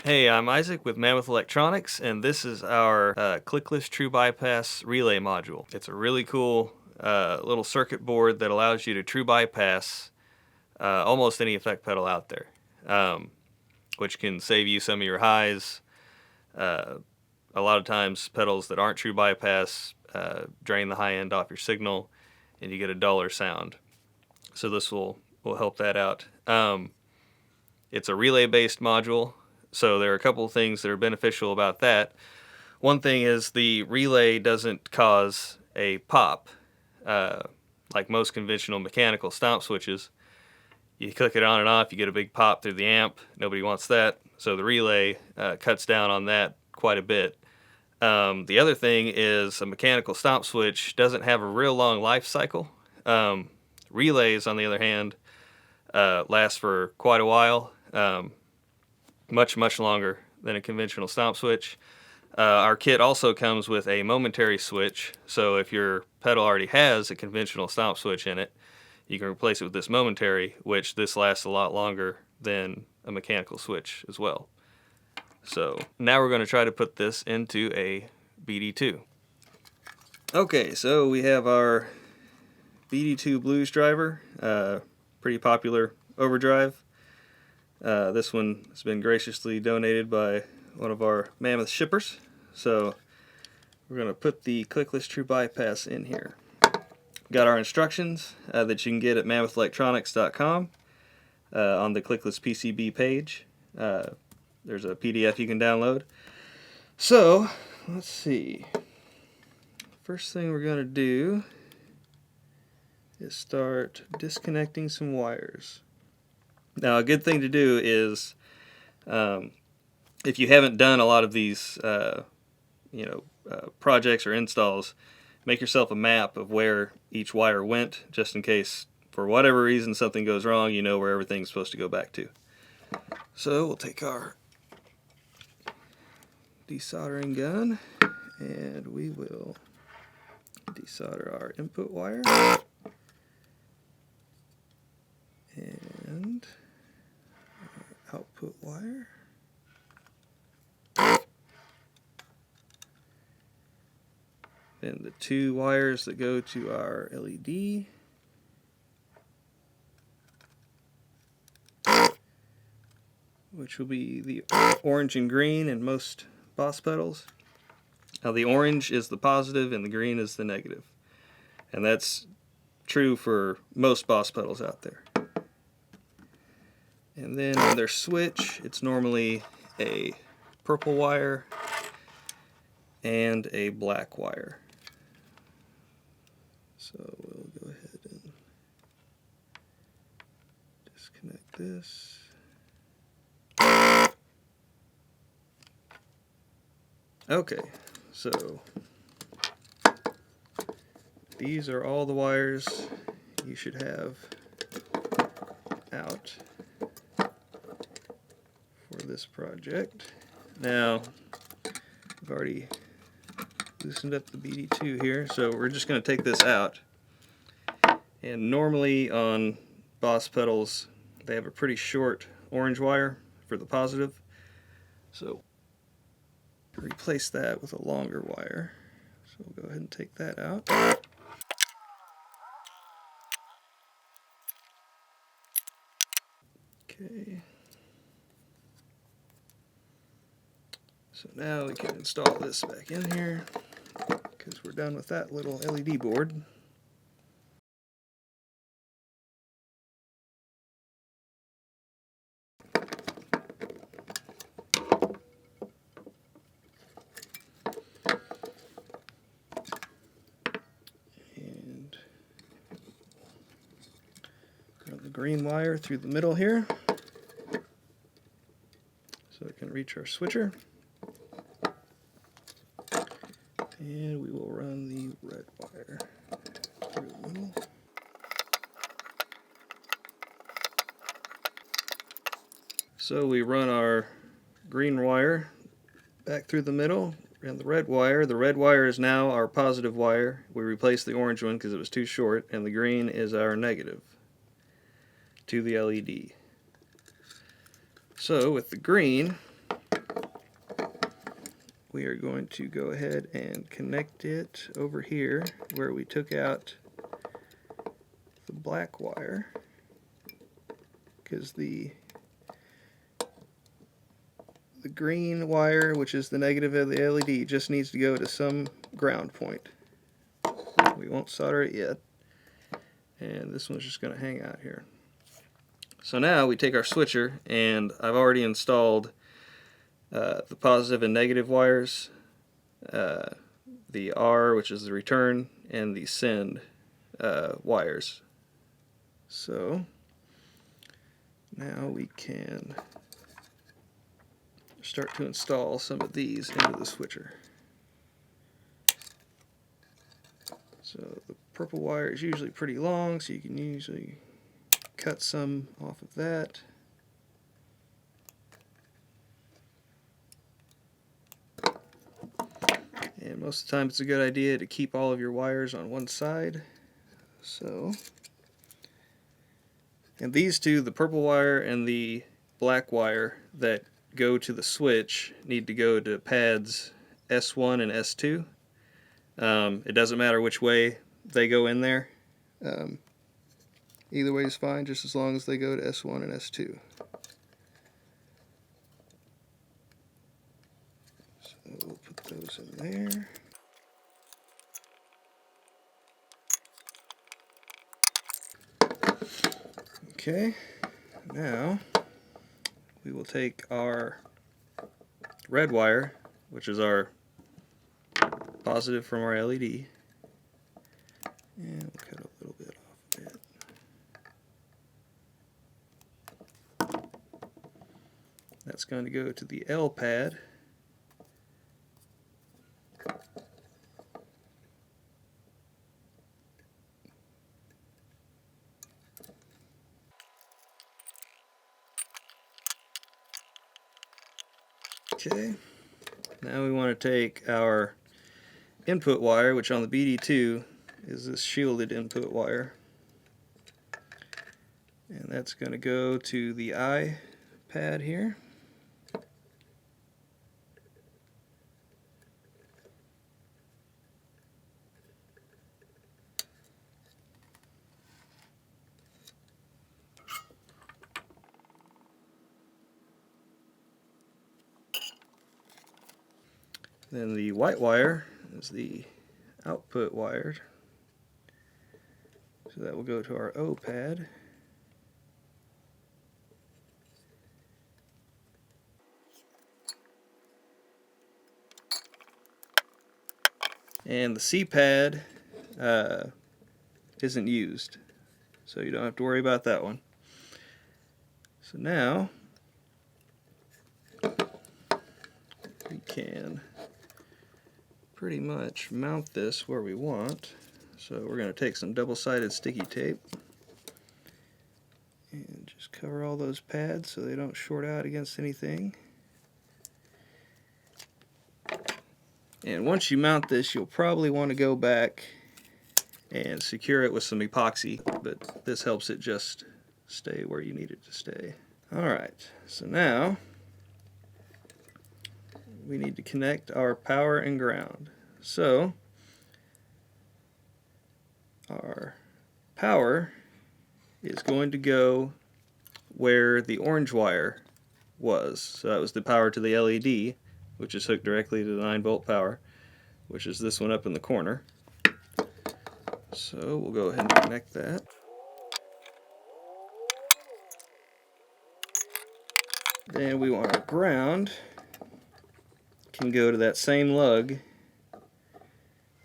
Hey, I'm Isaac with Mammoth Electronics, and this is our clickless true bypass relay module. It's a really cool little circuit board that allows you to true bypass almost any effect pedal out there, which can save you some of your highs. A lot of times pedals that aren't true bypass drain the high end off your signal and you get a duller sound. So this will help that out. It's a relay based module, so there are a couple of things that are beneficial about that. One thing is the relay doesn't cause a pop like most conventional mechanical stomp switches. You click it on and off, you get a big pop through the amp. Nobody wants that. So the relay cuts down on that quite a bit. The other thing is a mechanical stomp switch doesn't have a real long life cycle. Relays, on the other hand, last for quite a while, much longer than a conventional stomp switch. Our kit also comes with a momentary switch, so if your pedal already has a conventional stomp switch in it, you can replace it with this momentary, which this lasts a lot longer than a mechanical switch as well. So now we're going to try to put this into a BD-2. Okay, so we have our BD-2 Blues driver, pretty popular overdrive. This one has been graciously donated by one of our Mammoth shippers. So we're going to put the clickless true bypass in here. Got our instructions that you can get at mammothelectronics.com on the clickless PCB page. There's a PDF you can download. So let's see. First thing we're going to do is start disconnecting some wires. Now, a good thing to do is, if you haven't done a lot of these, projects or installs, make yourself a map of where each wire went, just in case, for whatever reason, something goes wrong, you know where everything's supposed to go back to. So we'll take our desoldering gun, and we will desolder our input wire and our output wire. Then the two wires that go to our LED. Which will be the orange and green in most Boss pedals. Now the orange is the positive and the green is the negative. And that's true for most Boss pedals out there. And then on their switch, it's normally a purple wire and a black wire. So we'll go ahead and disconnect this. Okay, so these are all the wires you should have out for this project. Now, I've already loosened up the BD-2 here, so we're just going to take this out. And normally on Boss pedals, they have a pretty short orange wire for the positive. So replace that with a longer wire. So we'll go ahead and take that out. Okay. So now we can install this back in here because we're done with that little LED board. And run the green wire through the middle here so it can reach our switcher. And we will run the red wire through the middle. So we run our green wire back through the middle, and the red wire. The red wire is now our positive wire. We replaced the orange one because it was too short, and the green is our negative to the LED. So with the green, we are going to go ahead and connect it over here where we took out the black wire, because the green wire, which is the negative of the LED, just needs to go to some ground point. We won't solder it yet, and this one's just going to hang out here. So now we take our switcher, and I've already installed the positive and negative wires, the R, which is the return, and the send wires. So now we can start to install some of these into the switcher. So the purple wire is usually pretty long, so you can usually cut some off of that. And most of the time it's a good idea to keep all of your wires on one side. So, and these two, the purple wire and the black wire that go to the switch, need to go to pads S1 and S2. It doesn't matter which way they go in there. Either way is fine, just as long as they go to S1 and S2. So we'll put those in there. Okay, now we will take our red wire, which is our positive from our LED, and we'll cut a little bit off of it. That's going to go to the L pad. Okay, now we want to take our input wire, which on the BD-2 is this shielded input wire, and that's going to go to the I pad here. Then the white wire is the output wire, so that will go to our O pad. And the C pad isn't used, so you don't have to worry about that one. So now we can pretty much mount this where we want. So we're going to take some double-sided sticky tape and just cover all those pads so they don't short out against anything. And once you mount this, you'll probably want to go back and secure it with some epoxy, but this helps it just stay where you need it to stay. Alright, so now we need to connect our power and ground. So our power is going to go where the orange wire was. So that was the power to the LED, which is hooked directly to the 9-volt power, which is this one up in the corner. So we'll go ahead and connect that. Then we want our ground can go to that same lug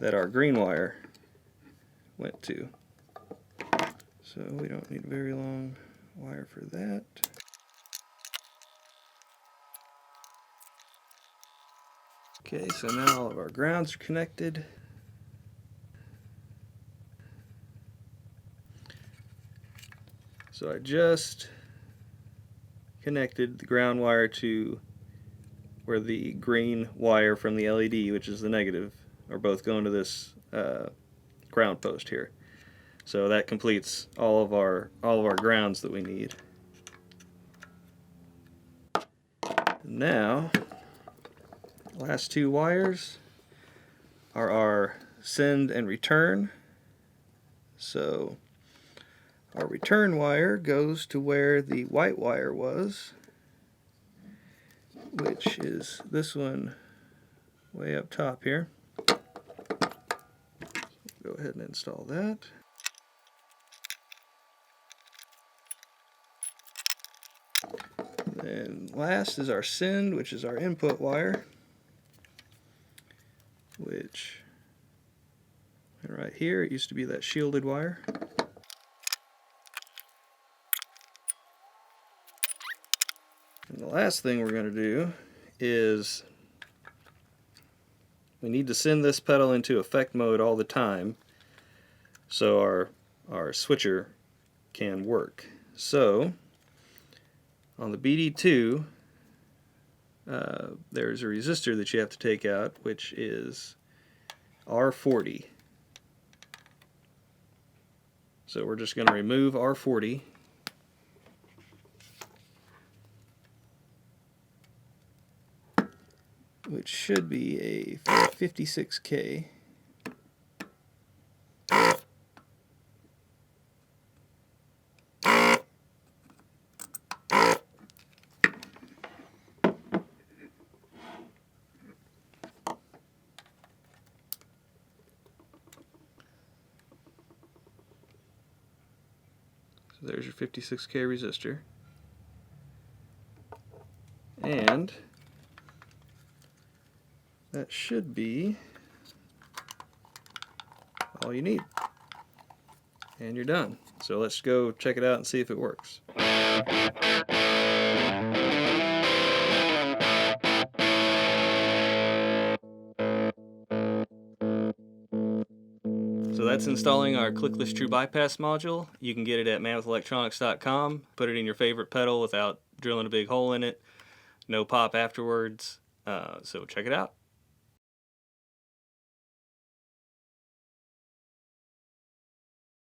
that our green wire went to. So we don't need a very long wire for that. Okay, so now all of our grounds are connected. So I just connected the ground wire to where the green wire from the LED, which is the negative, are both going to this ground post here. So that completes all of our grounds that we need. Now Last two wires are our send and return. So our return wire goes to where the white wire was, which is this one way up top here. Go ahead and install that. And last is our send, which is our input wire, which right here, it used to be that shielded wire. And the last thing we're going to do is we need to send this pedal into effect mode all the time so our switcher can work. So on the BD-2, there's a resistor that you have to take out, which is R40. So we're just going to remove R40. Which should be a 56K. So there's your 56K resistor. And that should be all you need. And you're done. So let's go check it out and see if it works. So that's installing our clickless true bypass module. You can get it at mammothelectronics.com. Put it in your favorite pedal without drilling a big hole in it. No pop afterwards. So check it out.